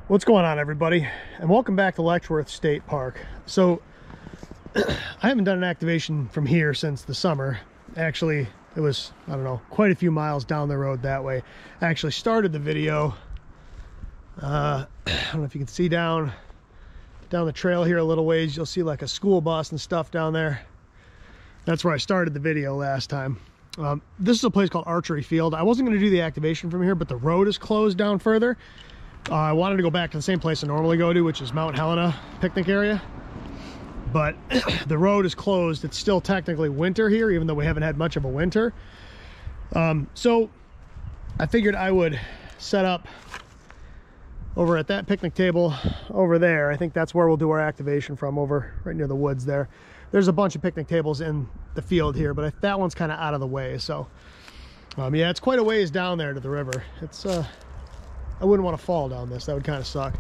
What's going on, everybody, and welcome back to Letchworth State Park. So I haven't done an activation from here since the summer. Actually, it was, I don't know, quite a few miles down the road that way. I actually started the video, I don't know if you can see down the trail here a little ways. You'll see like a school bus and stuff down there. That's where I started the video last time. This is a place called Archery Field. I wasn't going to do the activation from here, but the road is closed down further. I wanted to go back to the same place I normally go to, which is Mount Helena picnic area. But the road is closed. It's still technically winter here, even though we haven't had much of a winter. So I figured I would set up over at that picnic table over there. I think that's where we'll do our activation from, over right near the woods there. There's a bunch of picnic tables in the field here, but that one's kind of out of the way. So yeah, it's quite a ways down there to the river. It's I wouldn't want to fall down this. That would kind of suck.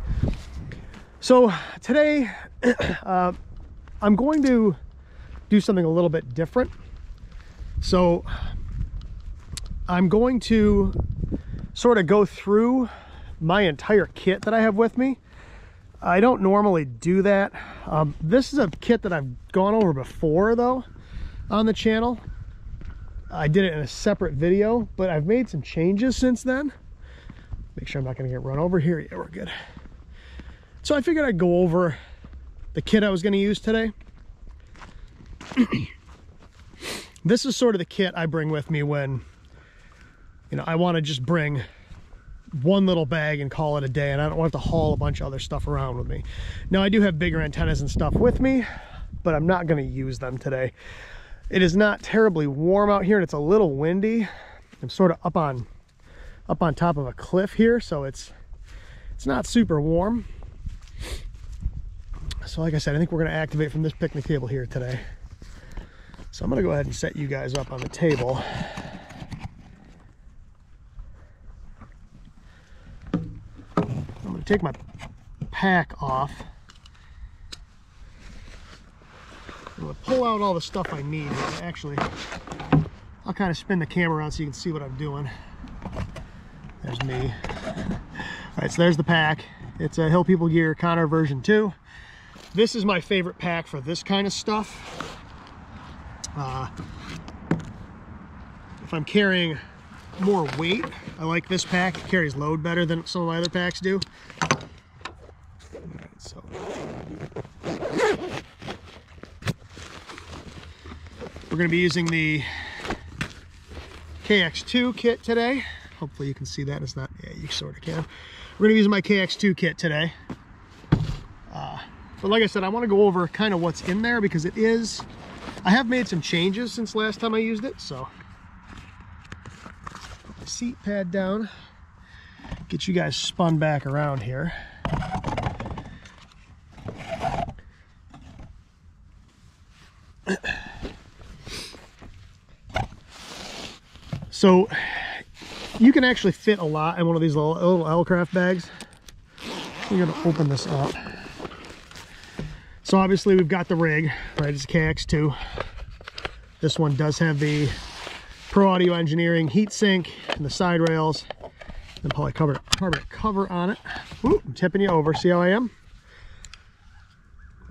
So today I'm going to do something a little bit different. So I'm going to sort of go through my entire kit that I have with me. I don't normally do that. This is a kit that I've gone over before though on the channel. I did it in a separate video, but I've made some changes since then. Make sure I'm not going to get run over here. Yeah, we're good. So I figured I'd go over the kit I was going to use today. This is sort of the kit I bring with me when, you know, I want to just bring one little bag and call it a day, and I don't want to haul a bunch of other stuff around with me. Now, I do have bigger antennas and stuff with me, but I'm not going to use them today. It is not terribly warm out here, and it's a little windy. I'm sort of up on top of a cliff here, so it's not super warm. So like I said, I think we're going to activate from this picnic table here today. So I'm going to go ahead and set you guys up on the table. I'm going to take my pack off. I'm going to pull out all the stuff I need. Actually, I'll kind of spin the camera around so you can see what I'm doing. There's me. All right, so there's the pack. It's a Hill People Gear Connor version 2. This is my favorite pack for this kind of stuff. If I'm carrying more weight, I like this pack. It carries load better than some of my other packs do. All right, so we're going to be using the KX2 kit today. Hopefully you can see that. It's not, yeah, you sort of can. We're going to be using my KX2 kit today. But like I said, I want to go over kind of what's in there because it is, I have made some changes since last time I used it. So put the seat pad down, get you guys spun back around here. So you can actually fit a lot in one of these little L-craft bags. We're going to open this up. So obviously we've got the rig, right? It's a KX2. This one does have the Pro Audio Engineering heatsink and the side rails and polycarbonate cover on it. Ooh, I'm tipping you over. See how I am?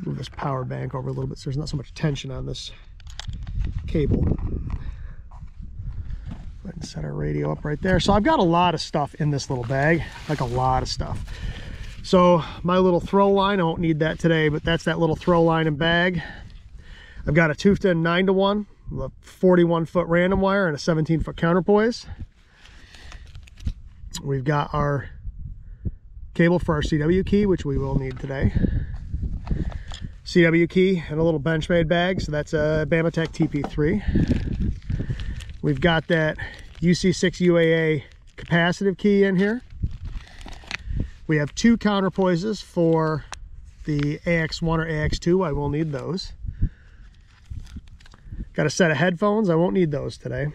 Move this power bank over a little bit so there's not so much tension on this cable. Go ahead and set our radio up right there. So I've got a lot of stuff in this little bag, like a lot of stuff. So my little throw line, I won't need that today, but that's that little throw line and bag. I've got a Tufta 9-to-1, a 41-foot random wire, and a 17-foot counterpoise. We've got our cable for our CW key, which we will need today. CW key and a little Benchmade bag, so that's a Bamatech TP3. We've got that UC6 UAA capacitive key in here. We have 2 counterpoises for the AX1 or AX2. I will need those. Got a set of headphones. I won't need those today.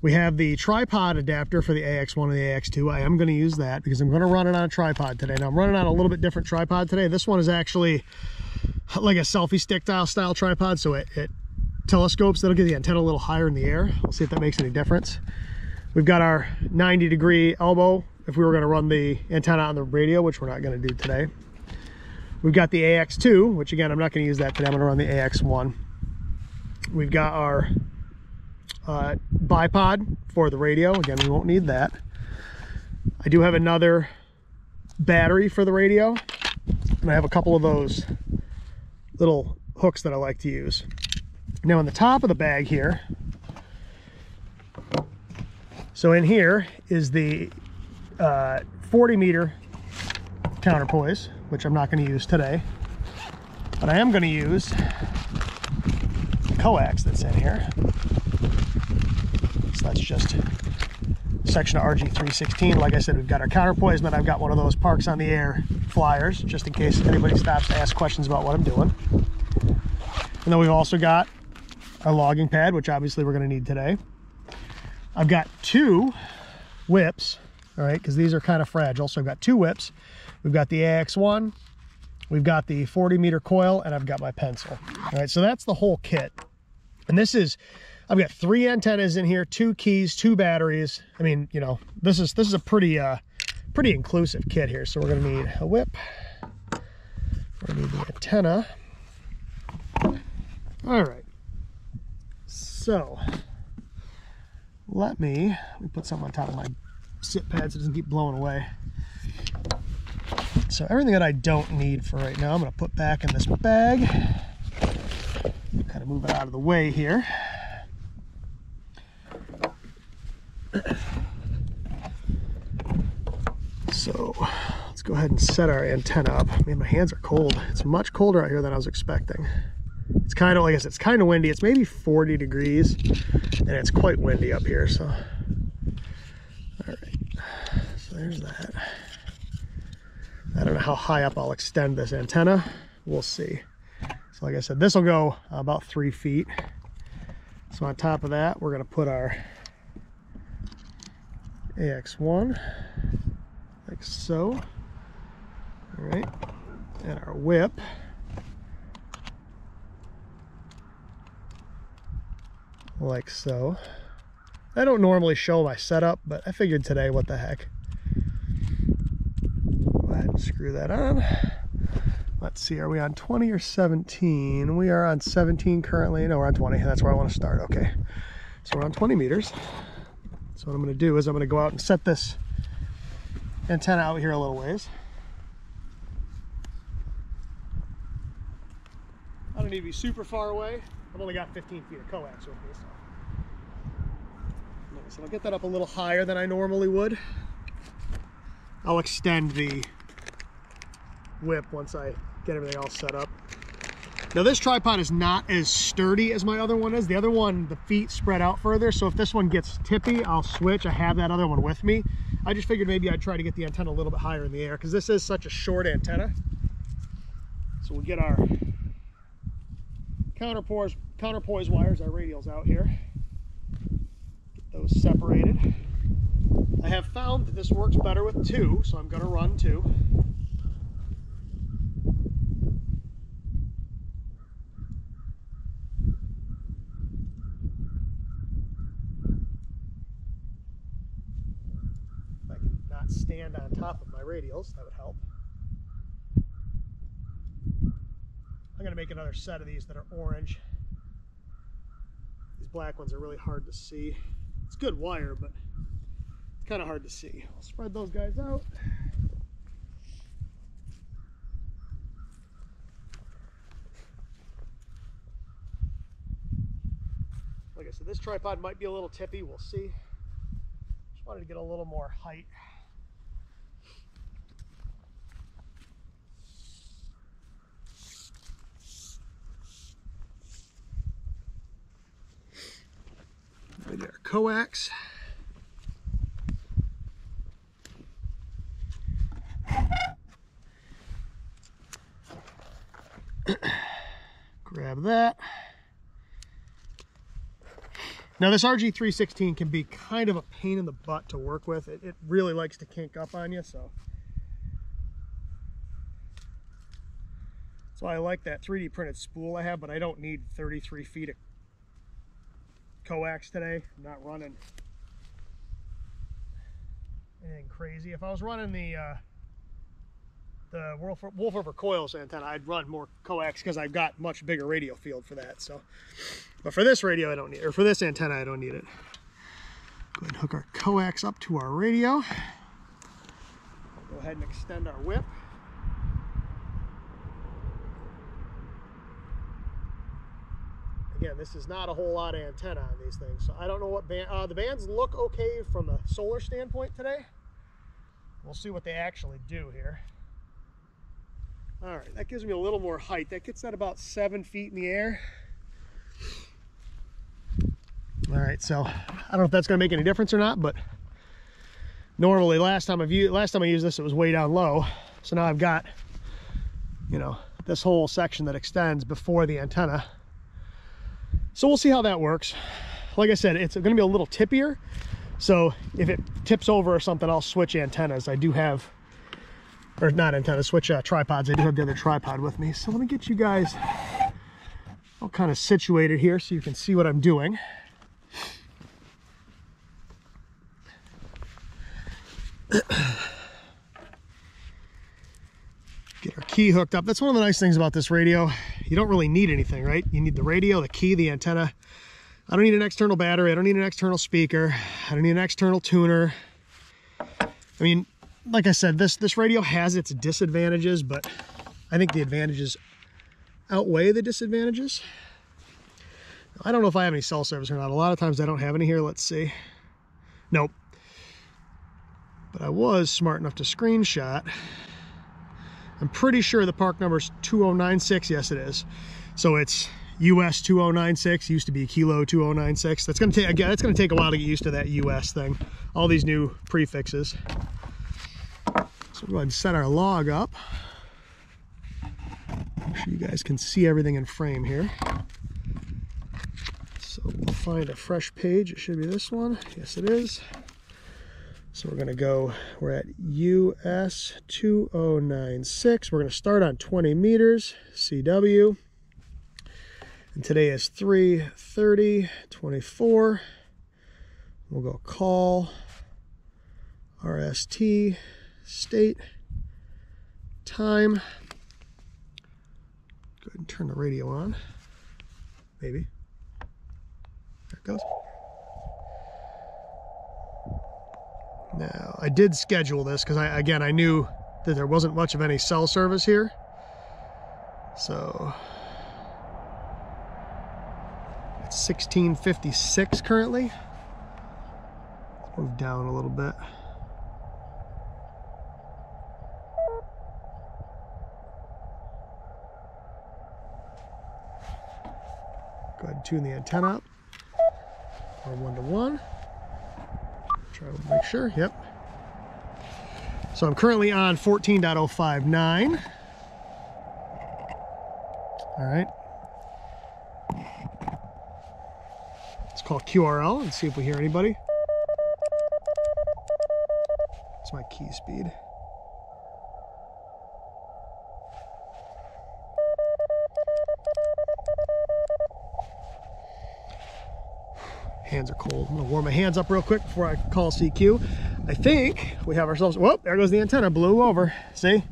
We have the tripod adapter for the AX1 and the AX2. I am going to use that because I'm going to run it on a tripod today. Now I'm running on a little bit different tripod today. This one is actually like a selfie stick style tripod, so it telescopes. That'll get the antenna a little higher in the air. We'll see if that makes any difference. We've got our 90-degree elbow if we were going to run the antenna on the radio, which we're not going to do today. We've got the AX2, which again, I'm not going to use that today. I'm going to run the AX1. We've got our bipod for the radio. Again, we won't need that. I do have another battery for the radio, and I have a couple of those little hooks that I like to use. Now on the top of the bag here, so in here is the 40 meter counterpoise, which I'm not going to use today, but I am going to use the coax that's in here. So that's just a section of RG316. Like I said, we've got our counterpoise, and then I've got one of those Parks on the Air flyers, just in case anybody stops to ask questions about what I'm doing. And then we've also got our logging pad, which obviously we're going to need today. I've got 2 whips, all right, because these are kind of fragile. So I've got 2 whips. We've got the AX1, we've got the 40 meter coil, and I've got my pencil. All right, so that's the whole kit. And this is, I've got 3 antennas in here, 2 keys, 2 batteries. I mean, you know, this is a pretty inclusive kit here. So we're going to need a whip. We're going to need the antenna. All right. So let me put something on top of my sit pad so it doesn't keep blowing away. So everything that I don't need for right now, I'm going to put back in this bag. Kind of move it out of the way here. So let's go ahead and set our antenna up. Man, my hands are cold. It's much colder out here than I was expecting. It's kind of, like I said, it's kind of windy. It's maybe 40 degrees, and it's quite windy up here. So, all right. So there's that. I don't know how high up I'll extend this antenna. We'll see. So like I said, this will go about 3 feet. So on top of that, we're going to put our AX1 like so. All right. And our whip. Like so. I don't normally show my setup, but I figured today, what the heck. Go ahead and screw that on. Let's see, are we on 20 or 17? We are on 17 currently. No, we're on 20. That's where I want to start. Okay. So we're on 20 meters. So what I'm going to do is I'm going to go out and set this antenna out here a little ways. I don't need to be super far away. I've only got 15 feet of coax with me, so I'll get that up a little higher than I normally would. I'll extend the whip once I get everything all set up. Now this tripod is not as sturdy as my other one is. The other one, the feet spread out further, so if this one gets tippy, I'll switch. I have that other one with me. I just figured maybe I'd try to get the antenna a little bit higher in the air, because this is such a short antenna. So we'll get our counterpoise wires, our radials out here. Get those separated. I have found that this works better with 2, so I'm going to run 2. If I can not stand on top of my radials, that would help. I'm going to make another set of these that are orange. These black ones are really hard to see. It's good wire, but it's kind of hard to see. I'll spread those guys out. Like I said, this tripod might be a little tippy. We'll see. Just wanted to get a little more height. We get our coax. Grab that. Now this RG316 can be kind of a pain in the butt to work with. It really likes to kink up on you, so that's why I like that 3D printed spool I have, but I don't need 33 feet of coax today. I'm not running anything crazy. If I was running the Wolf River Coils antenna, I'd run more coax because I've got much bigger radio field for that. So, but for this radio, I don't need it, or for this antenna, I don't need it. Go ahead and hook our coax up to our radio. Go ahead and extend our whip. Again, this is not a whole lot of antenna on these things, so I don't know what band. The bands look okay from a solar standpoint today. We'll see what they actually do here. All right, that gives me a little more height. That gets at about 7 feet in the air. All right, so I don't know if that's going to make any difference or not, but normally last time I used this, it was way down low. So now I've got, you know, this whole section that extends before the antenna. So we'll see how that works. Like I said, it's going to be a little tippier. So if it tips over or something, I'll switch antennas. I do have, or not antennas, switch tripods. I do have the other tripod with me. So let me get you guys all kind of situated here so you can see what I'm doing. Get our key hooked up. That's one of the nice things about this radio. You don't really need anything, right? You need the radio, the key, the antenna. I don't need an external battery. I don't need an external speaker. I don't need an external tuner. I mean, like I said, this radio has its disadvantages, but I think the advantages outweigh the disadvantages. I don't know if I have any cell service or not. A lot of times I don't have any here. Let's see. Nope. But I was smart enough to screenshot. I'm pretty sure the park number is 2096. Yes, it is. So it's US-2096. Used to be Kilo 2096. That's going to take, again, it's going to take a while to get used to that US thing. All these new prefixes. So we'll go ahead and set our log up. Make sure you guys can see everything in frame here. So we'll find a fresh page. It should be this one. Yes, it is. So we're going to go, we're at US-2096. We're going to start on 20 meters, CW. And today is 3/30/24. We'll go call, RST, state, time. Go ahead and turn the radio on. Maybe. There it goes. Now, I did schedule this because I knew that there wasn't much of any cell service here. So it's 1656 currently. Let's move down a little bit. Go ahead and tune the antenna up. Or 1-to-1. Try to make sure, yep. So I'm currently on 14.059. All right. Let's call QRL and see if we hear anybody. It's my key speed. Hands are cold. I'm gonna warm my hands up real quick before I call CQ. I think we have ourselves, whoop, there goes the antenna, blew over. See?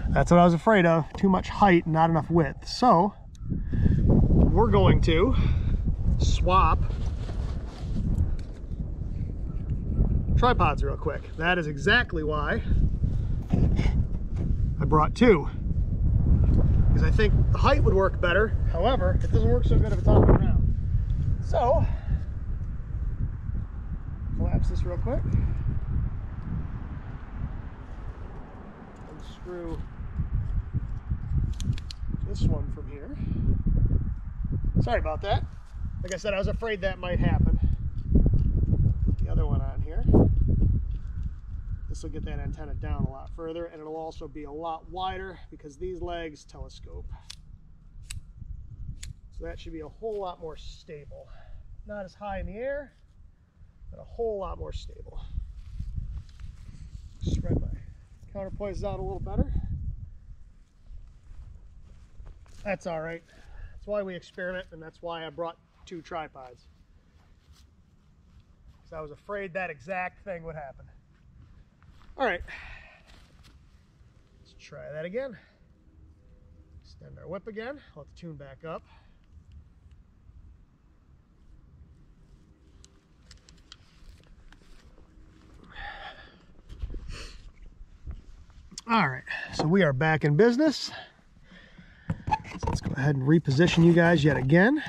That's what I was afraid of. Too much height, not enough width. So we're going to swap tripods real quick. That is exactly why I brought two. Because I think the height would work better. However, it doesn't work so good if it's on the ground. So collapse this real quick. Unscrew this one from here. Sorry about that. Like I said, I was afraid that might happen. Put the other one on here. This will get that antenna down a lot further, and it'll also be a lot wider because these legs telescope. So that should be a whole lot more stable. Not as high in the air, but a whole lot more stable. Spread my counterpoise out a little better. That's all right. That's why we experiment, and that's why I brought two tripods. Because I was afraid that exact thing would happen. All right, let's try that again. Extend our whip again. Let the tune back up. All right, so we are back in business. So let's go ahead and reposition you guys yet again.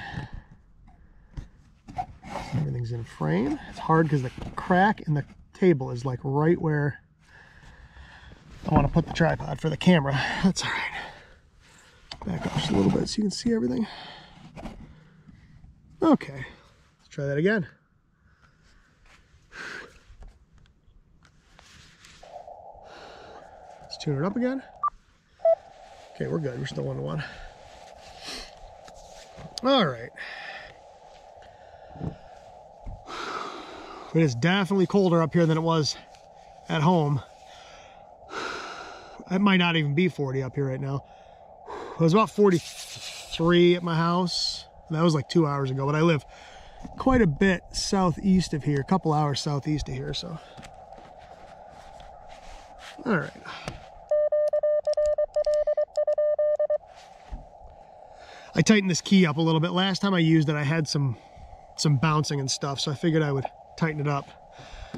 Everything's in frame. It's hard because the crack in the table is like right where I want to put the tripod for the camera. That's all right. Back up just a little bit so you can see everything. Okay, let's try that again. Let's tune it up again. Okay, we're good. We're still 1-to-1. All right. It is definitely colder up here than it was at home. It might not even be 40 up here right now. It was about 43 at my house. That was like 2 hours ago, but I live quite a bit southeast of here, a couple hours southeast of here, so. All right. I tightened this key up a little bit. Last time I used it, I had some bouncing and stuff, so I figured I would tighten it up.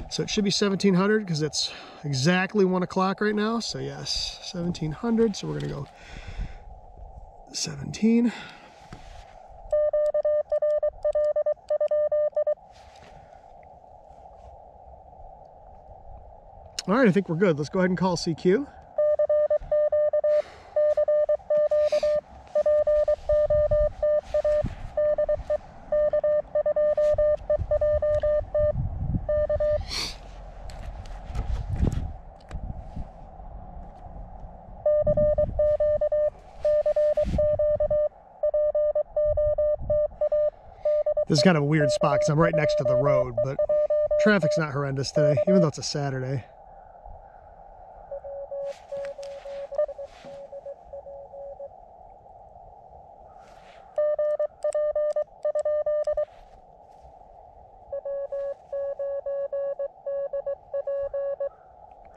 So it should be 1700 because it's exactly 1 o'clock right now. So yes, 1700. So we're gonna go 17. All right, I think we're good. Let's go ahead and call CQ. This is kind of a weird spot because I'm right next to the road, but traffic's not horrendous today, even though it's a Saturday.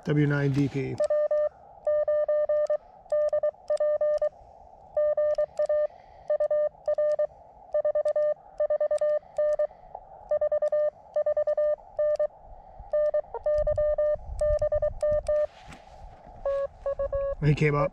W9DP. He came up.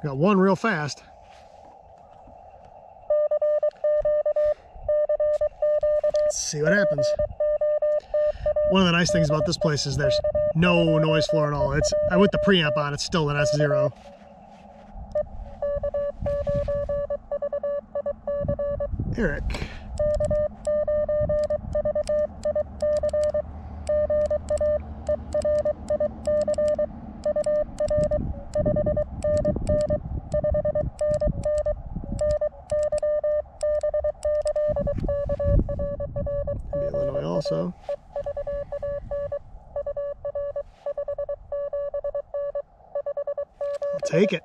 Got one real fast. Let's see what happens. One of the nice things about this place is there's no noise floor at all. It's with the preamp on, it's still an S0. Eric. Maybe Illinois also. I'll take it.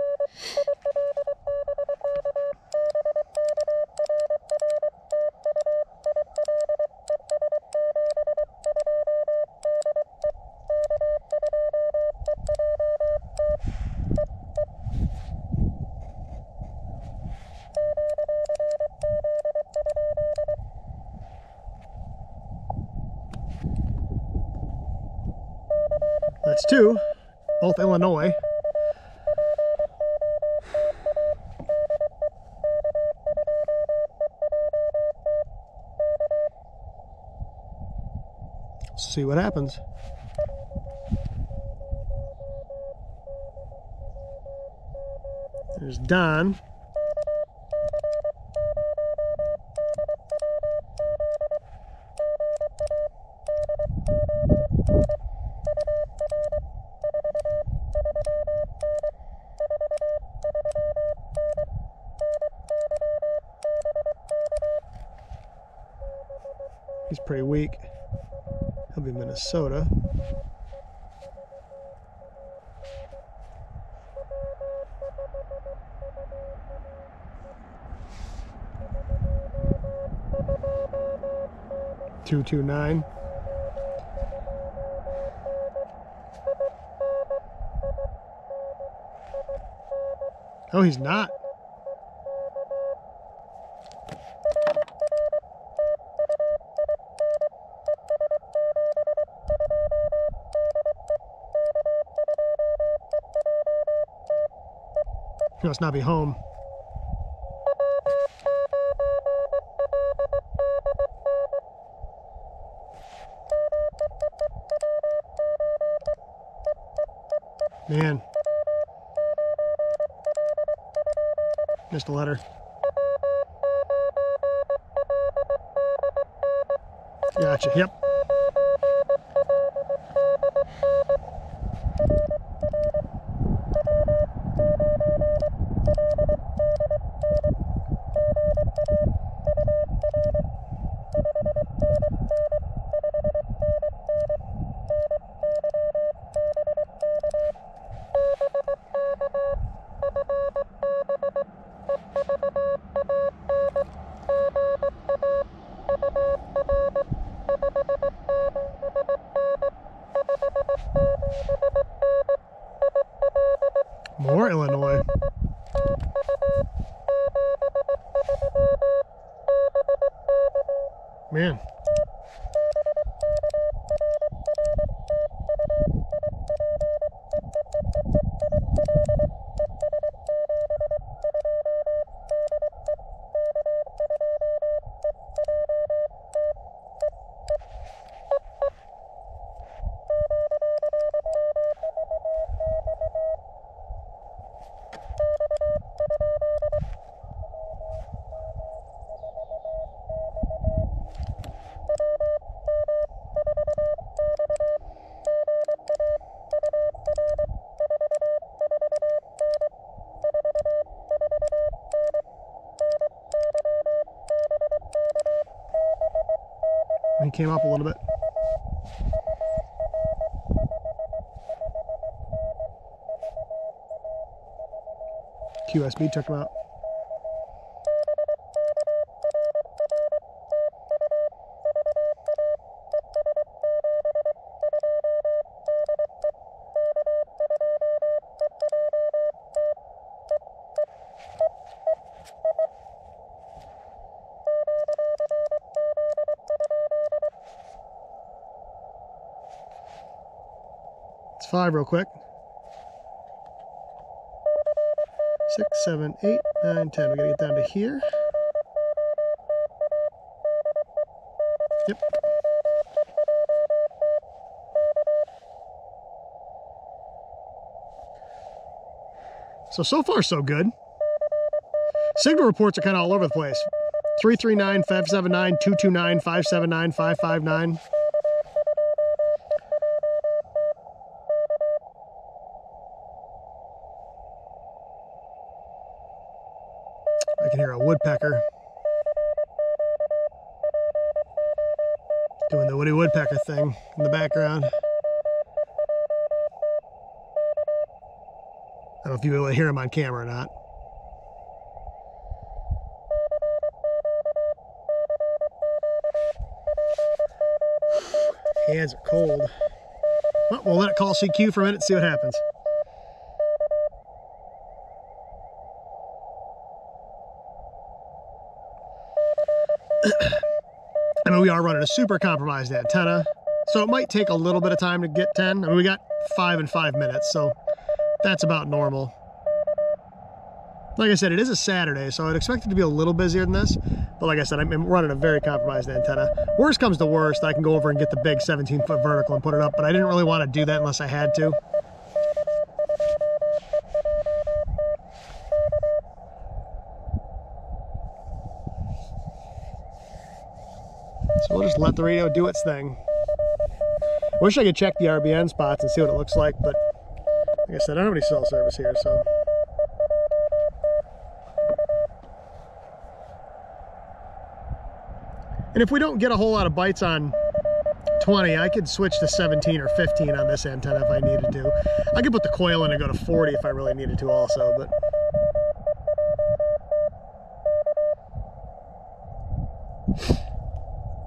That's two, both Illinois. see what happens. There's Don. He's pretty weak. He'll be Minnesota. .229. Oh, he's not. He must not be home. Man. Missed a letter. Gotcha, yep. More Illinois. Man. He came up a little bit. QSB took him out. It's 5 real quick. 6, 7, 8, 9, 10. We gotta get down to here. Yep. So far so good. Signal reports are kind of all over the place. 339, 579, 229, 579, 559. I can hear a woodpecker doing the Woody Woodpecker thing in the background. I don't know if you'll be able to hear him on camera or not. Hands are cold. Well, we'll let it call CQ for a minute and see what happens. I mean, we are running a super compromised antenna, so it might take a little bit of time to get 10. I mean, we got 5 in 5 minutes, so that's about normal. Like I said, it is a Saturday, so I'd expect it to be a little busier than this. But like I said, I'm running a very compromised antenna. Worst comes to worst, I can go over and get the big 17-foot vertical and put it up, but I didn't really want to do that unless I had to. So we'll just let the radio do its thing. I wish I could check the RBN spots and see what it looks like, but like I said, I don't have any cell service here, so. And if we don't get a whole lot of bites on 20, I could switch to 17 or 15 on this antenna if I needed to. I could put the coil in and go to 40 if I really needed to also, but.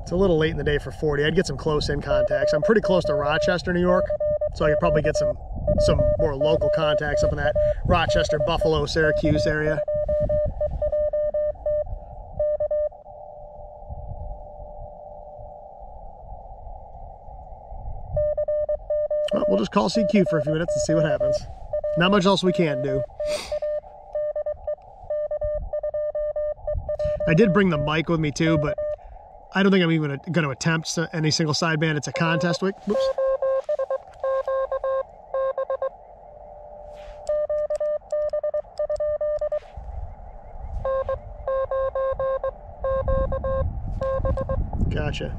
It's a little late in the day for 40. I'd get some close-in contacts. I'm pretty close to Rochester, New York, so I could probably get some more local contacts up in that Rochester, Buffalo, Syracuse area. Well, we'll just call CQ for a few minutes and see what happens. Not much else we can do. I did bring the mic with me too, but I don't think I'm even going to attempt any single sideband. It's a contest week. Whoops. Gotcha.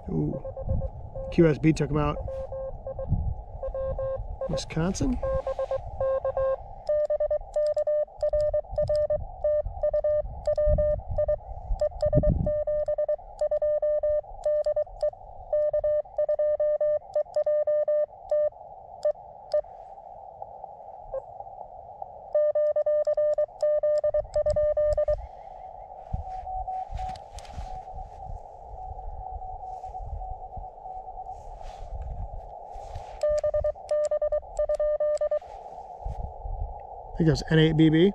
Ooh, QSB took him out. Wisconsin? I think it was N8BB.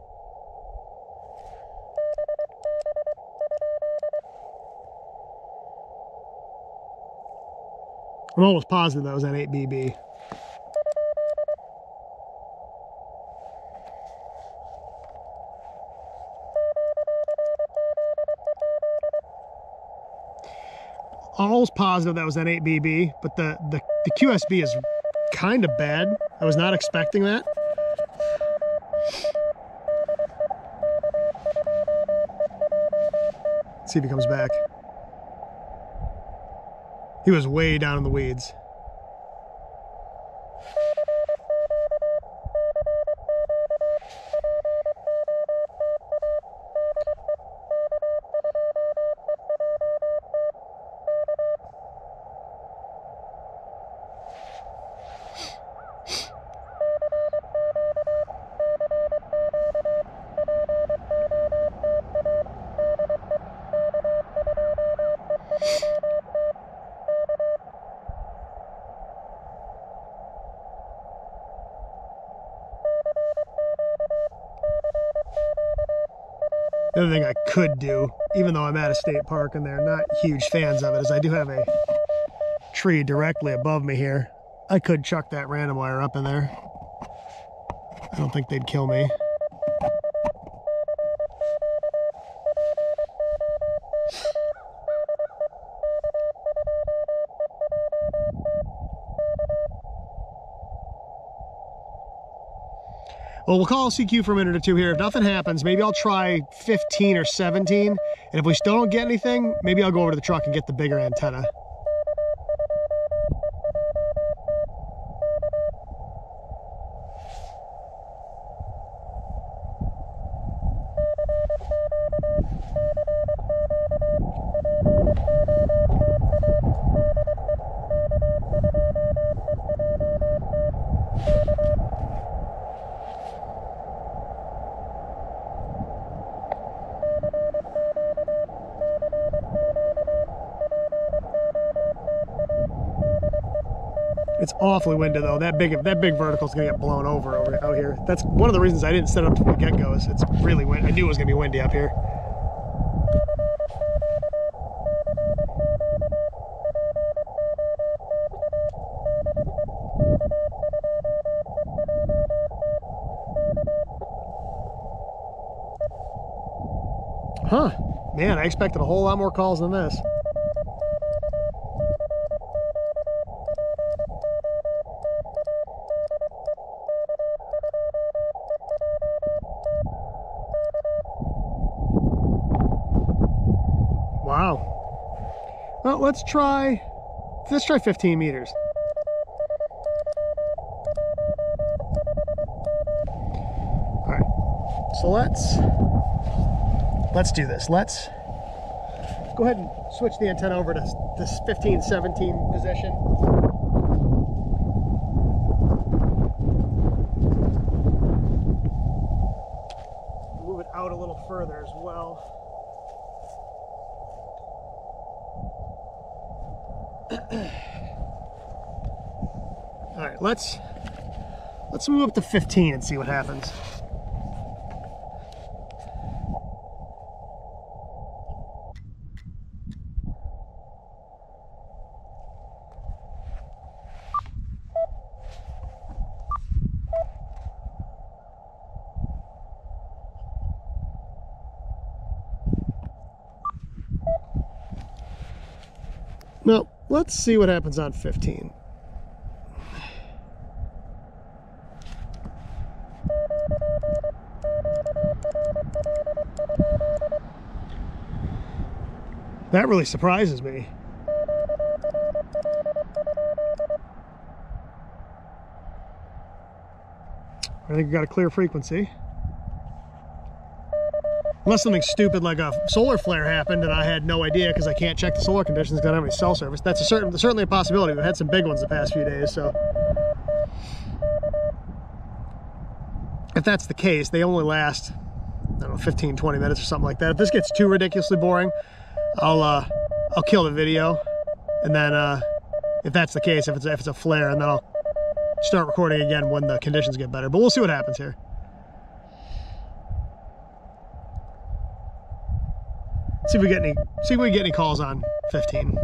I'm almost positive that was N8BB. Almost positive that was N8BB, but the QSB is kind of bad. I was not expecting that. See if he comes back. He was way down in the weeds. The other thing I could do, even though I'm at a state park and they're not huge fans of it, is I do have a tree directly above me here. I could chuck that random wire up in there. I don't think they'd kill me. Well, we'll call CQ for a minute or two here. If nothing happens, maybe I'll try 15 or 17. And if we still don't get anything, maybe I'll go over to the truck and get the bigger antenna. It's awfully windy though. That big vertical is gonna get blown over out here. That's one of the reasons I didn't set up from the get-go. Is it's really windy. I knew it was gonna be windy up here. Huh, man, I expected a whole lot more calls than this. Wow. Well, let's try 15 meters. All right, so let's do this. Let's go ahead and switch the antenna over to this 15-17 position. Move it out a little further as well. All right, let's move up to 15 and see what happens. Now, let's see what happens on 15. That really surprises me. I think we got a clear frequency. Unless something stupid like a solar flare happened and I had no idea because I can't check the solar conditions because I don't have any cell service. That's certainly a possibility. We've had some big ones the past few days, so. If that's the case, they only last, I don't know, 15, 20 minutes or something like that. If this gets too ridiculously boring, I'll kill the video. And then if that's the case, if it's a flare, and then I'll start recording again when the conditions get better. But we'll see what happens here. See if we get any calls on 15.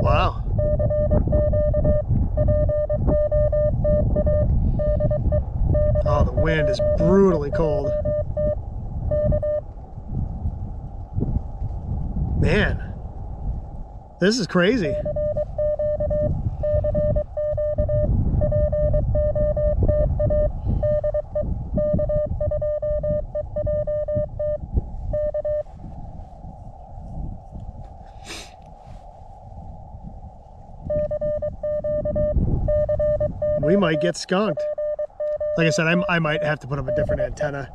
Wow. Oh, the wind is brutally cold. Man, this is crazy. We might get skunked. Like I said, I might have to put up a different antenna.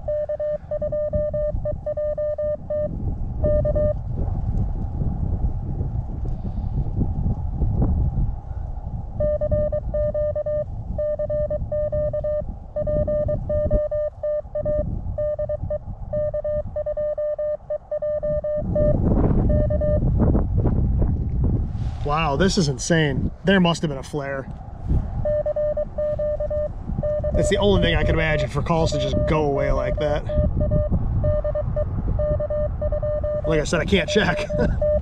Wow, this is insane. There must have been a flare. That's the only thing I can imagine for calls to just go away like that. Like I said, I can't check.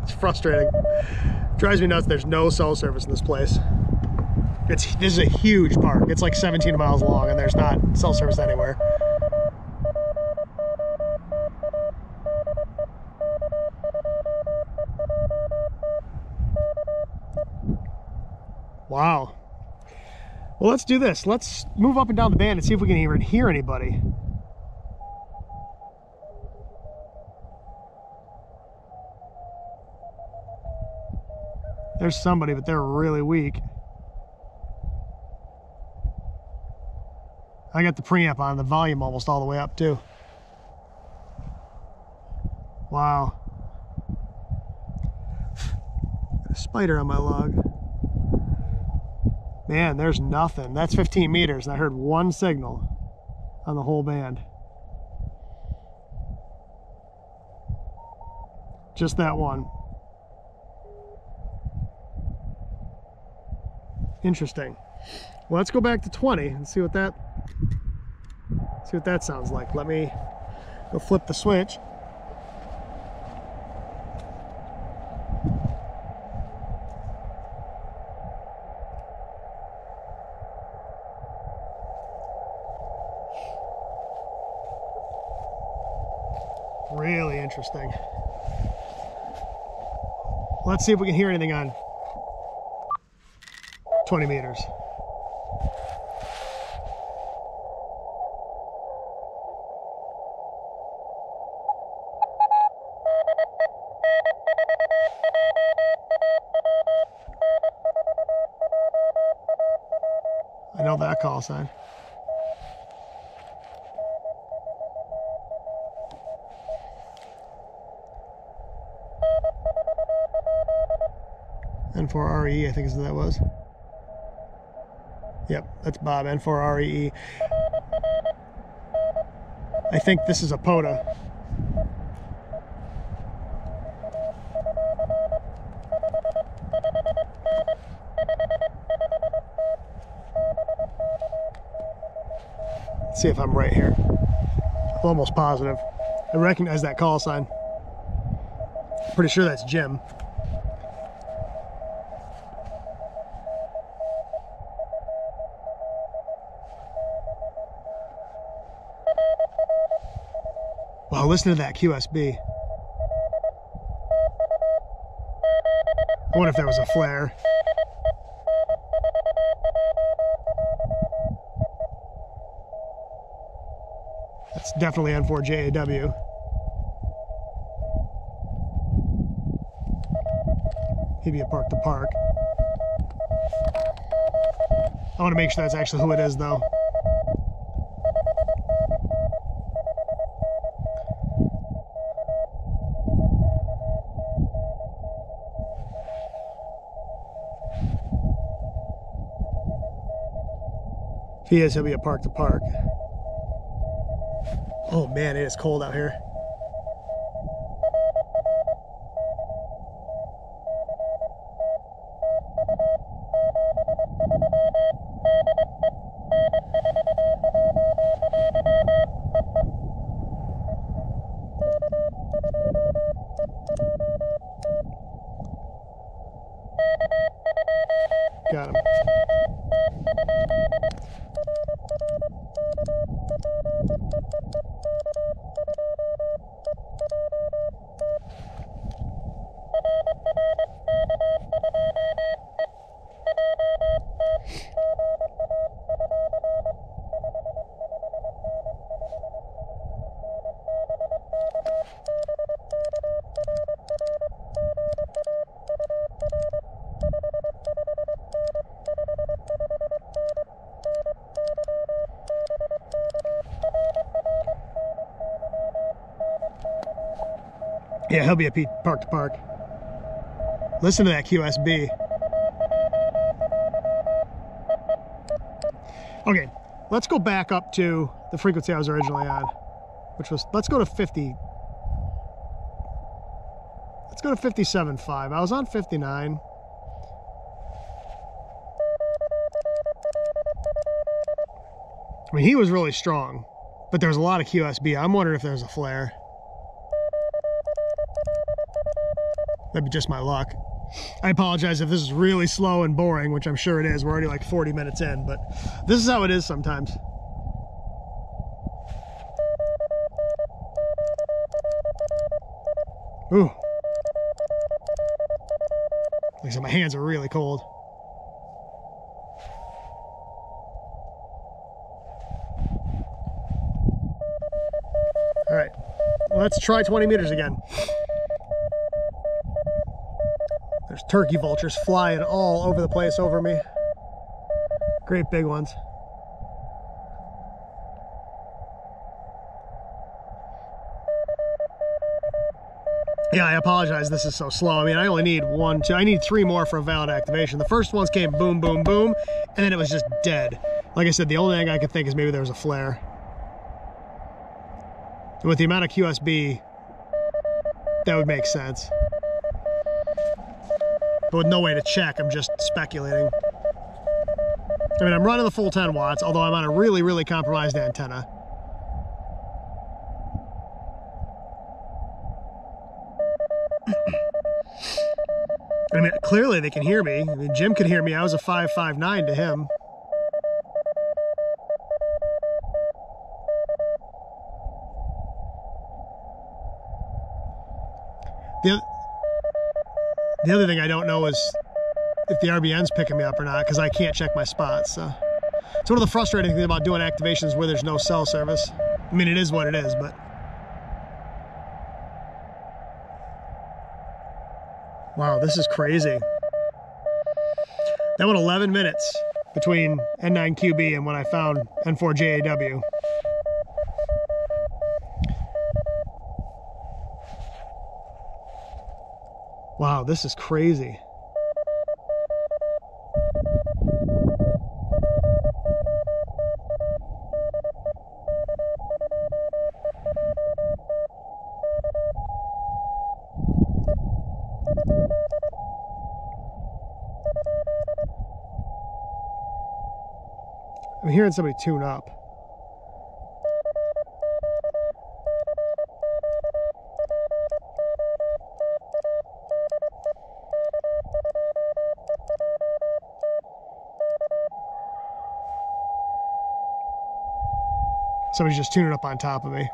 It's frustrating. Drives me nuts. There's no cell service in this place. This is a huge park. It's like 17 miles long and there's not cell service anywhere. Wow. Well, let's do this. Let's move up and down the band and see if we can even hear anybody. There's somebody, but they're really weak. I got the preamp on, the volume almost all the way up too. Wow. Got a spider on my log. Man, there's nothing. That's 15 meters, and I heard one signal on the whole band. Just that one. Interesting. Well, let's go back to 20 and see what that sounds like. Let me go flip the switch. Really interesting. Let's see if we can hear anything on 20 meters. I know that call sign. N4RE, I think is what that was. Yep, that's Bob, N4RE. I think this is a POTA. Let's see if I'm right here. I'm almost positive. I recognize that call sign. Pretty sure that's Jim. Wow, listen to that QSB. I wonder if there was a flare. That's definitely N4JAW. He'd be a park to park. I want to make sure that's actually who it is, though. If he is, he'll be a park to park. Oh man, it is cold out here. Got him. Yeah, he'll be a park to park. Listen to that QSB. Okay, let's go back up to the frequency I was originally on, which was, let's go to 50. Let's go to 57.5. I was on 59. I mean, he was really strong, but there was a lot of QSB. I'm wondering if there's a flare. That'd be just my luck. I apologize if this is really slow and boring, which I'm sure it is. We're already like 40 minutes in, but this is how it is sometimes. Ooh. Like I said, my hands are really cold. All right, let's try 20 meters again. There's turkey vultures flying all over the place over me. Great big ones. Yeah, I apologize. This is so slow. I mean, I only need one, two. I need 3 more for a valid activation. The first ones came boom, boom, boom, and then it was just dead. Like I said, the only thing I could think is maybe there was a flare. And with the amount of QSB, that would make sense. But with no way to check, I'm just speculating. I mean, I'm running the full 10 watts, although I'm on a really, really compromised antenna. I mean, clearly they can hear me. I mean, Jim could hear me. I was a 559 to him. The other thing I don't know is if the RBN's picking me up or not, because I can't check my spots. So it's one of the frustrating things about doing activations where there's no cell service. I mean, it is what it is, but... Wow, this is crazy. That went 11 minutes between N9QB and when I found N4JAW. Wow, this is crazy. I'm hearing somebody tune up. Somebody's just tuning up on top of me.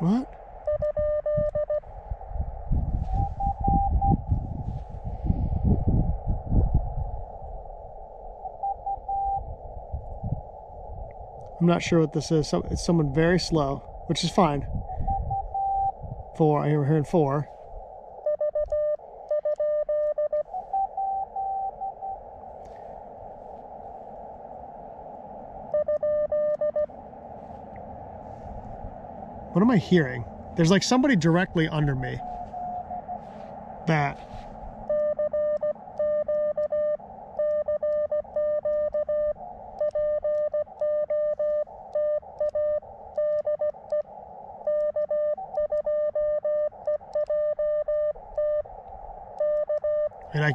What? I'm not sure what this is. It's someone very slow, which is fine. 4, I'm hearing 4. What am I hearing? There's like somebody directly under me. That. And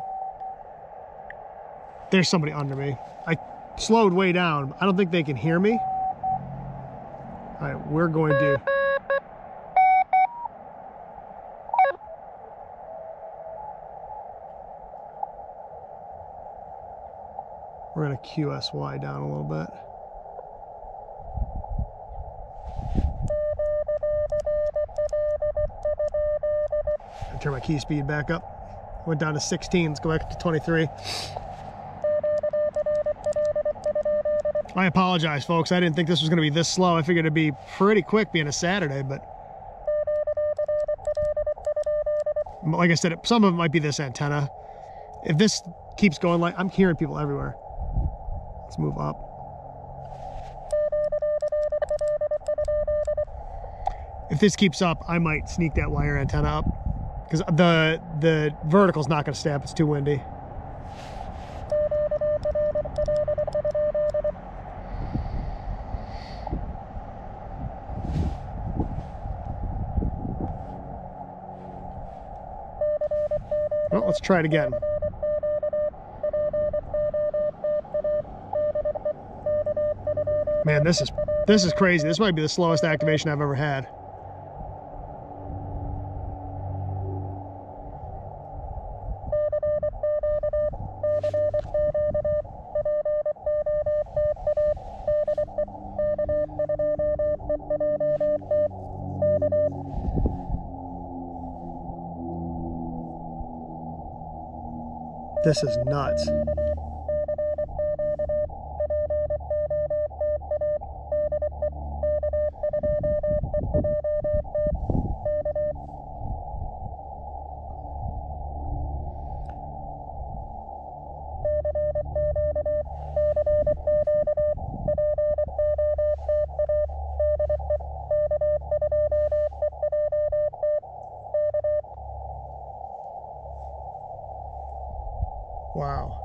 there's somebody under me. I slowed way down. I don't think they can hear me. All right, we're going to... We're going to QSY down a little bit. I turn my key speed back up. Went down to 16. Let's go back to 23. I apologize, folks. I didn't think this was going to be this slow. I figured it'd be pretty quick being a Saturday, but like I said, some of it might be this antenna. If this keeps going, like I'm hearing people everywhere. Let's move up. If this keeps up, I might sneak that wire antenna up because the vertical's not going to stay up. It's too windy. Well, let's try it again. Man, this is crazy. This might be the slowest activation I've ever had. This is nuts. Wow.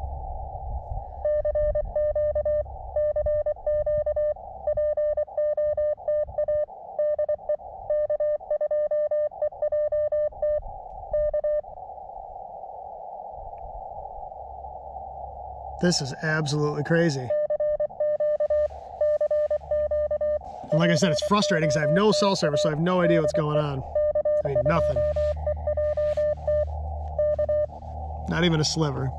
This is absolutely crazy. And like I said, it's frustrating because I have no cell service, so I have no idea what's going on. I mean, nothing. Not even a sliver.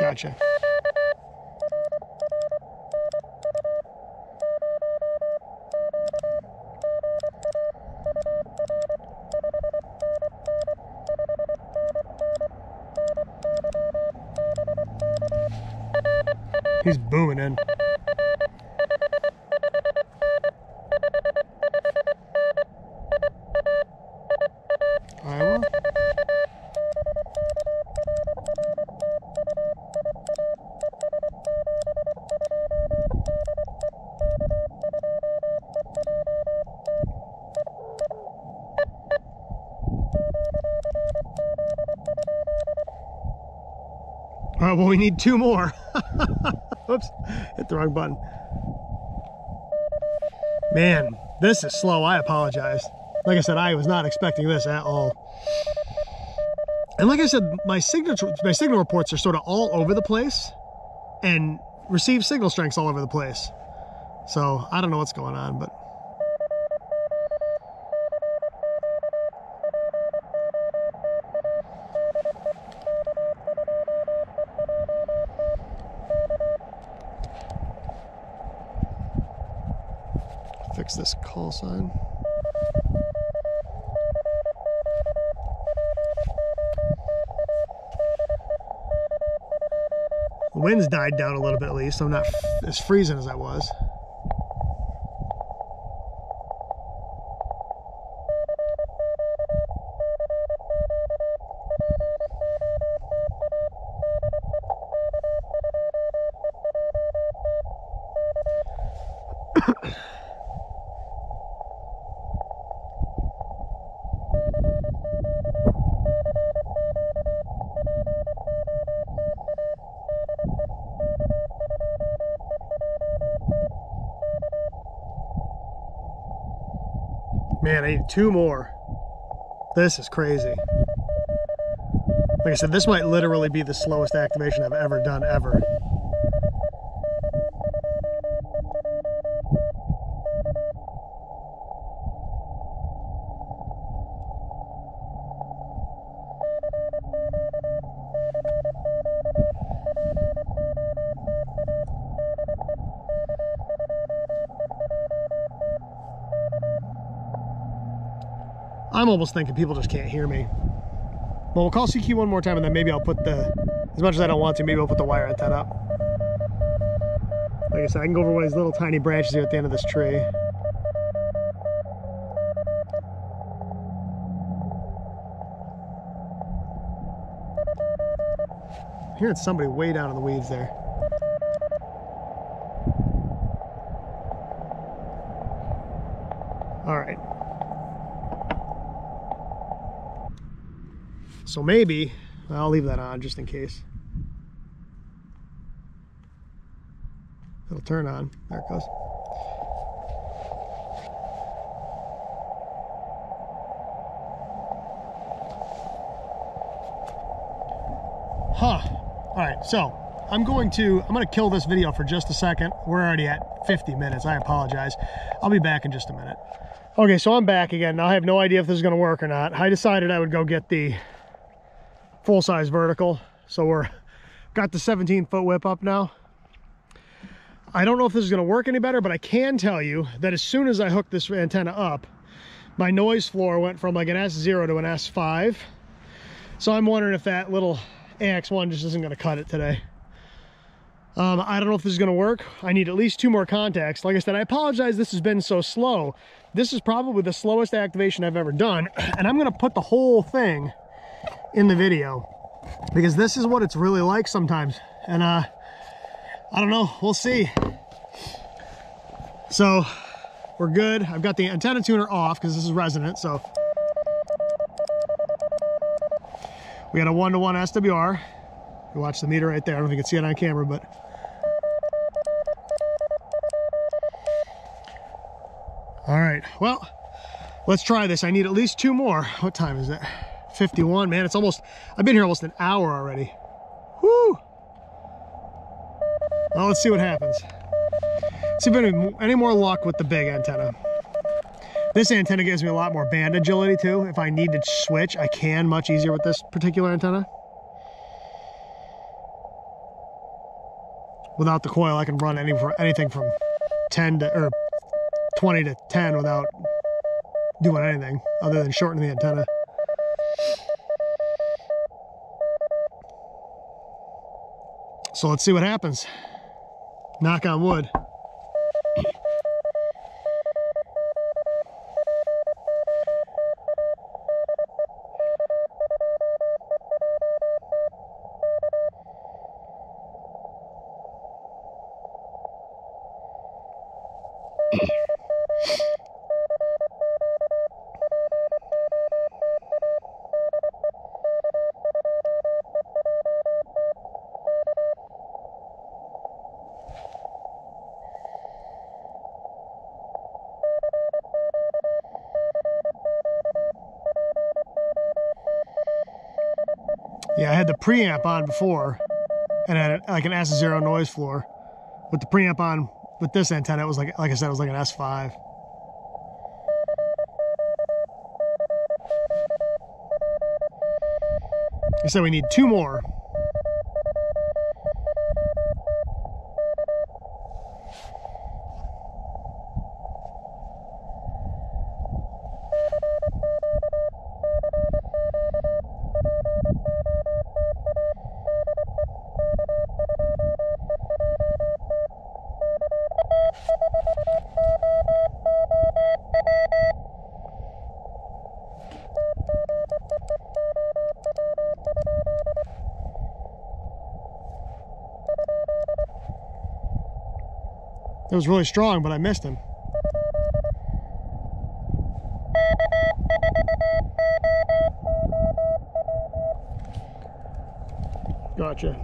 Gotcha. He's booming in. Iowa? All right, well, we need 2 more. Oops, hit the wrong button. Man, this is slow. I apologize. Like I said, I was not expecting this at all. And like I said, my signal reports are sort of all over the place and receive signal strengths all over the place. So I don't know what's going on, but fix this call sign. The wind's died down a little bit at least. I'm not as freezing as I was. Man, I need 2 more. This is crazy. Like I said, this might literally be the slowest activation I've ever done, ever. I'm almost thinking people just can't hear me. Well, we'll call CQ one more time and then maybe I'll put the, as much as I don't want to, maybe I'll put the wire antenna up. Like I said, I can go over one of these little tiny branches here at the end of this tree. I'm hearing somebody way down in the weeds there. All right. So maybe, I'll leave that on just in case. It'll turn on. There it goes. Huh. All right, so I'm gonna kill this video for just a second. We're already at 50 minutes. I apologize. I'll be back in just a minute. Okay, so I'm back again. Now I have no idea if this is gonna work or not. I decided I would go get the full-size vertical. So got the 17-foot whip up now. I don't know if this is gonna work any better, but I can tell you that as soon as I hooked this antenna up, my noise floor went from like an S0 to an S5. So I'm wondering if that little AX1 just isn't gonna cut it today. I don't know if this is gonna work. I need at least 2 more contacts. Like I said, I apologize this has been so slow. This is probably the slowest activation I've ever done. And I'm gonna put the whole thing in the video because this is what it's really like sometimes. And I don't know, we'll see. So we're good. I've got the antenna tuner off because this is resonant. So we got a 1-to-1 SWR. You watch the meter right there. I don't know if you can see it on camera, but all right, well, let's try this. I need at least 2 more. What time is it? 51, man, it's almost, I've been here almost an hour already. Whoo! Well, let's see what happens. See if any more luck with the big antenna. This antenna gives me a lot more band agility too. If I need to switch, I can much easier with this particular antenna. Without the coil, I can run anything from 10 to, or 20 to 10 without doing anything other than shortening the antenna. So let's see what happens. Knock on wood. Yeah, I had the preamp on before and I had like an S0 noise floor. With the preamp on with this antenna, it was like I said, it was like an S5. I said we need 2 more. It was really strong, but I missed him. Gotcha.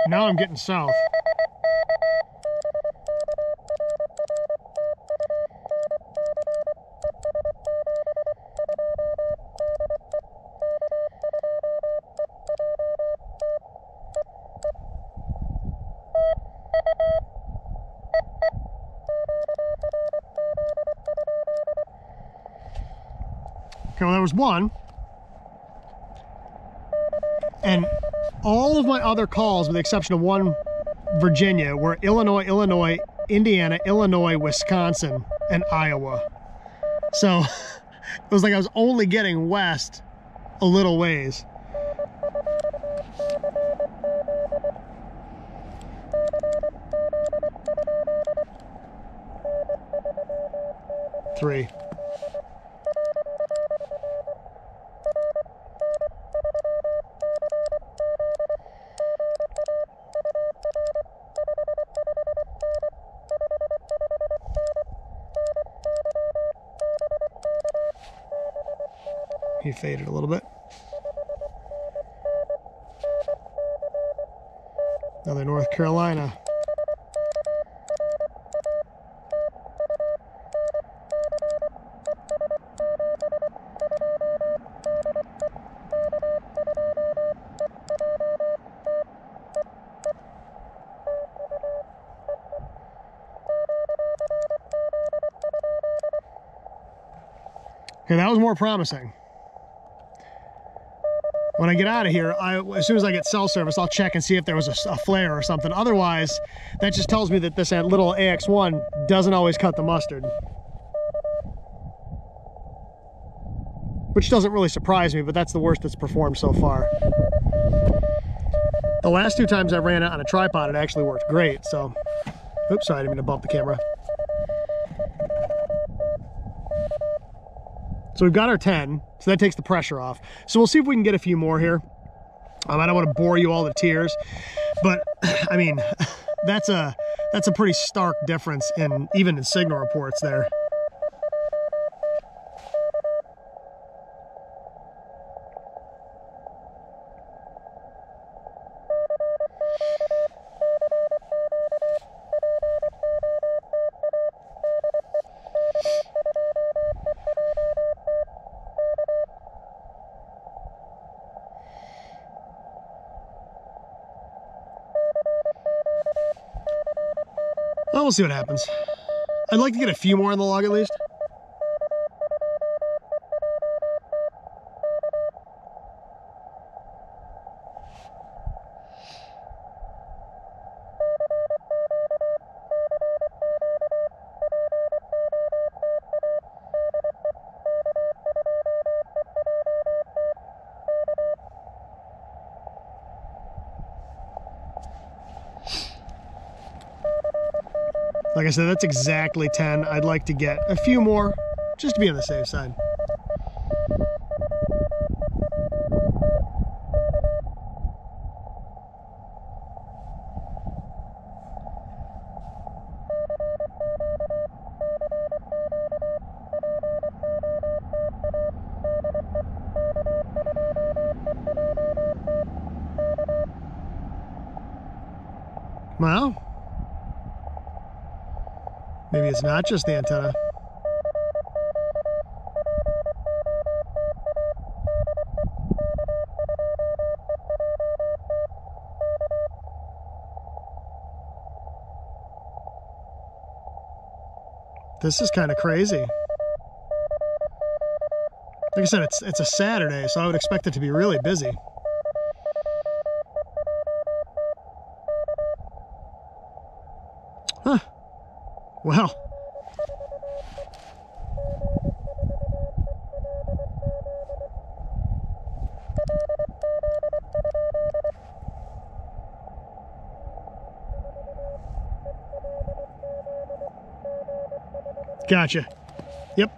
Now I'm getting south. Okay, well, there was one. And all of my other calls, with the exception of one, Virginia, were Illinois, Indiana, Illinois, Wisconsin, and Iowa. So it was like I was only getting west a little ways. Three. He faded a little bit. Another North Carolina. Okay, that was more promising. When I get out of here, as soon as I get cell service, I'll check and see if there was a flare or something. Otherwise, that just tells me that this little AX1 doesn't always cut the mustard. Which doesn't really surprise me, but that's the worst it's performed so far. The last 2 times I ran it on a tripod, it actually worked great, so... Oops, sorry, I didn't mean to bump the camera. So we've got our 10, so that takes the pressure off. So we'll see if we can get a few more here. I don't want to bore you all to tears, but I mean, that's a pretty stark difference even in signal reports there. Well, we'll see what happens. I'd like to get a few more on the log at least. Like I said, that's exactly 10. I'd like to get a few more just to be on the safe side. Well, maybe it's not just the antenna. This is kind of crazy. Like I said, it's a Saturday, so I would expect it to be really busy. Huh. Well. Gotcha. Yep.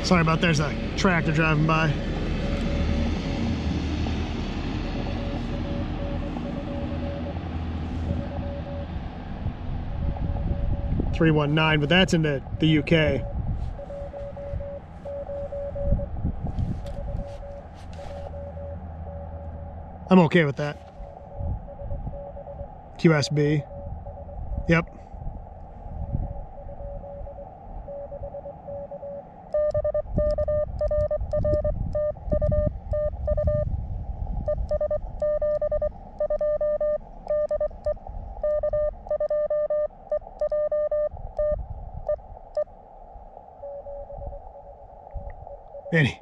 Sorry about there's a tractor driving by. .319, but that's in the UK. I'm okay with that. QSB. Yep. Annie.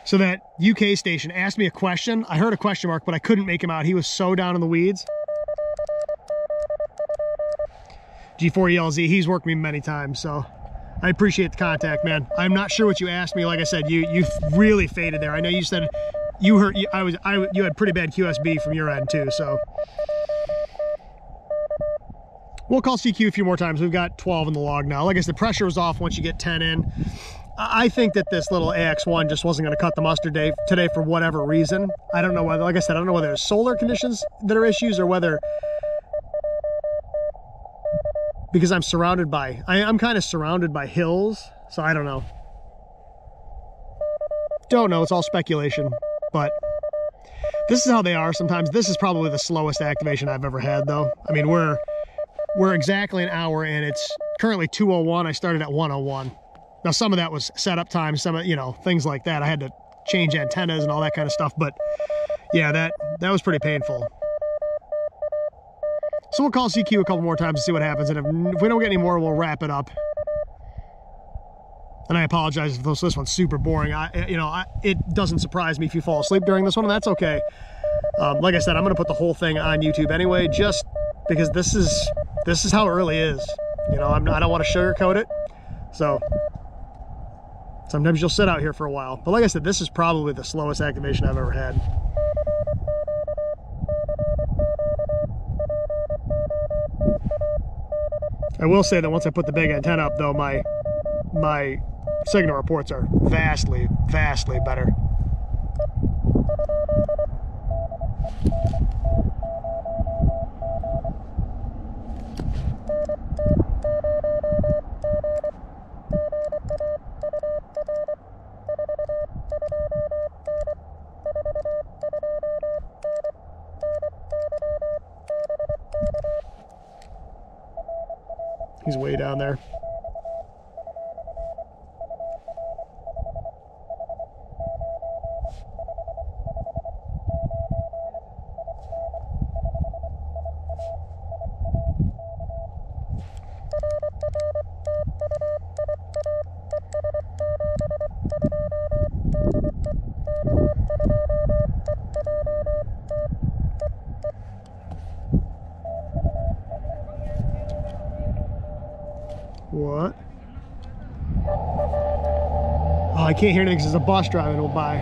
So that UK station asked me a question. I heard a question mark, but I couldn't make him out. He was so down in the weeds. G4ELZ, he's worked me many times, so I appreciate the contact, man. I'm not sure what you asked me. Like I said, you really faded there. I know you said you had pretty bad QSB from your end too, so. We'll call CQ a few more times. We've got 12 in the log now. Like I said, pressure was off once you get 10 in. I think that this little AX1 just wasn't going to cut the mustard today for whatever reason. I don't know whether, like I said, I don't know whether it's solar conditions that are issues or whether, because I'm surrounded by, I'm kind of surrounded by hills, so I don't know. Don't know, it's all speculation, but this is how they are sometimes. This is probably the slowest activation I've ever had though. I mean, we're exactly an hour and it's currently 2:01. I started at 1:01. Now, some of that was setup time, some of, you know, things like that. I had to change antennas and all that kind of stuff, but yeah, that was pretty painful. So we'll call CQ a couple more times to see what happens, and if we don't get any more, we'll wrap it up. And I apologize if this one's super boring. It doesn't surprise me if you fall asleep during this one, and that's okay. Like I said, I'm gonna put the whole thing on YouTube anyway, just because this is how it really is. You know, I don't want to sugarcoat it, so. Sometimes you'll sit out here for a while. But like I said, this is probably the slowest activation I've ever had. I will say that once I put the big antenna up though, my signal reports are vastly, vastly better. He's way down there. What? Oh, I can't hear anything because there's a bus driving by.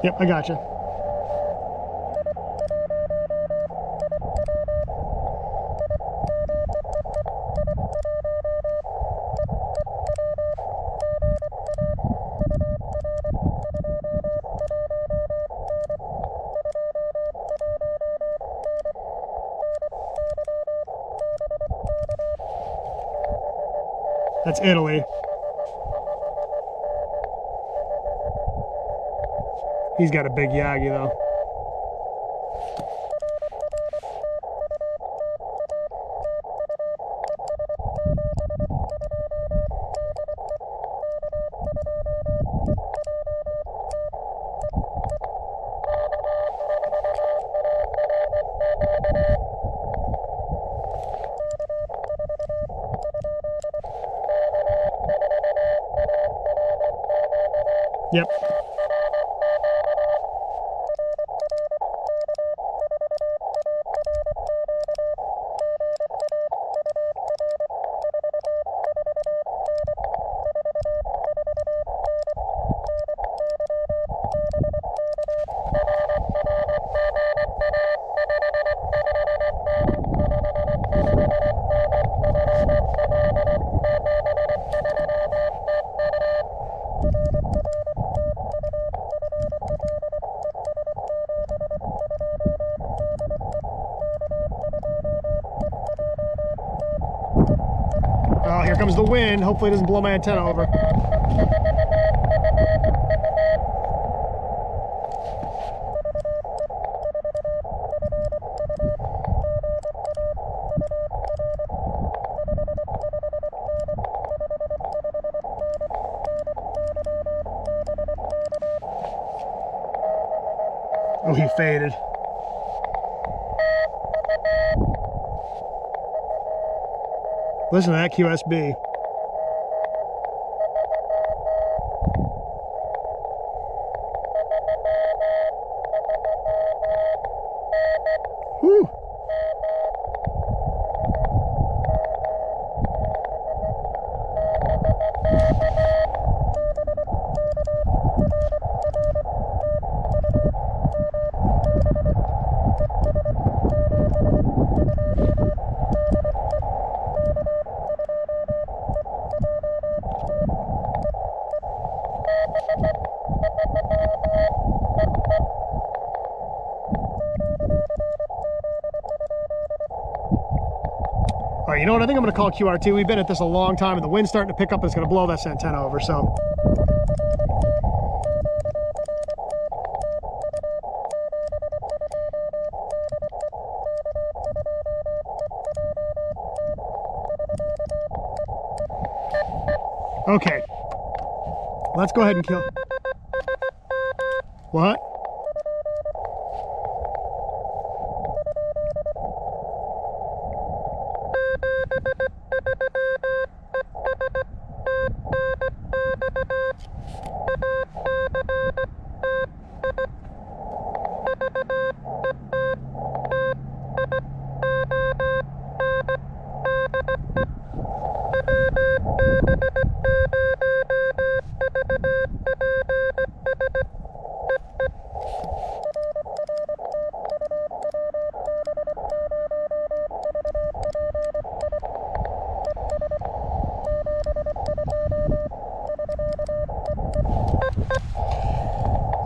Yep, I gotcha. That's Italy. He's got a big Yagi though. Yep. Oh, here comes the wind. Hopefully it doesn't blow my antenna over. Oh, he faded. Listen to that QSB. Whew. All right, you know what? I think I'm gonna call QRT. We've been at this a long time and the wind's starting to pick up and it's gonna blow this antenna over, so. Okay, let's go ahead and kill. What?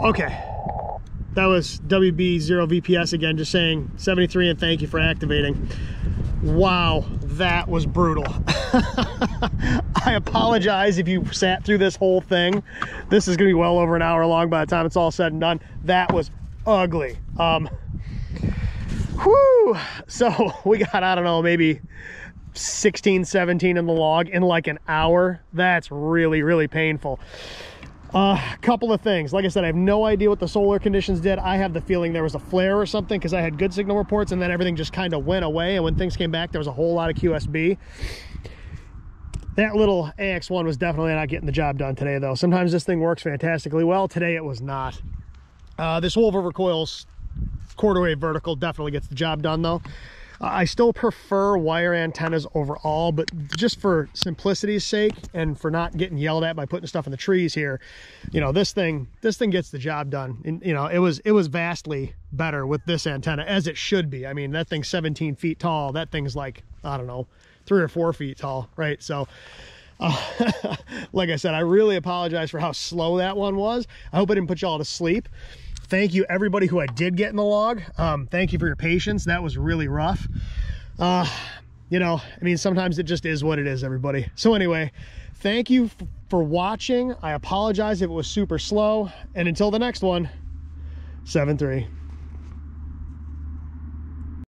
Okay, that was WB0VPS again, just saying 73 and thank you for activating. Wow, that was brutal. I apologize if you sat through this whole thing. This is gonna be well over an hour long by the time it's all said and done. That was ugly. Whew. So we got, I don't know, maybe 16, 17 in the log in like an hour. That's really, really painful. Couple of things. Like I said, I have no idea what the solar conditions did. I have the feeling there was a flare or something because I had good signal reports and then everything just kind of went away, and when things came back there was a whole lot of QSB. That little AX1 was definitely not getting the job done today though. Sometimes this thing works fantastically well. Today it was not. This Wolf over coils quarter wave vertical definitely gets the job done though. I still prefer wire antennas overall, but just for simplicity's sake and for not getting yelled at by putting stuff in the trees here, you know, this thing gets the job done. And you know, it was vastly better with this antenna, as it should be. I mean, that thing's 17 feet tall. That thing's like, I don't know, 3 or 4 feet tall, right? So like I said, I really apologize for how slow that one was. I hope I didn't put y'all to sleep. Thank you everybody who I did get in the log. Thank you for your patience. That was really rough. You know, I mean, sometimes it just is what it is, everybody. So anyway, thank you for watching. I apologize if it was super slow. And until the next one, 7-3.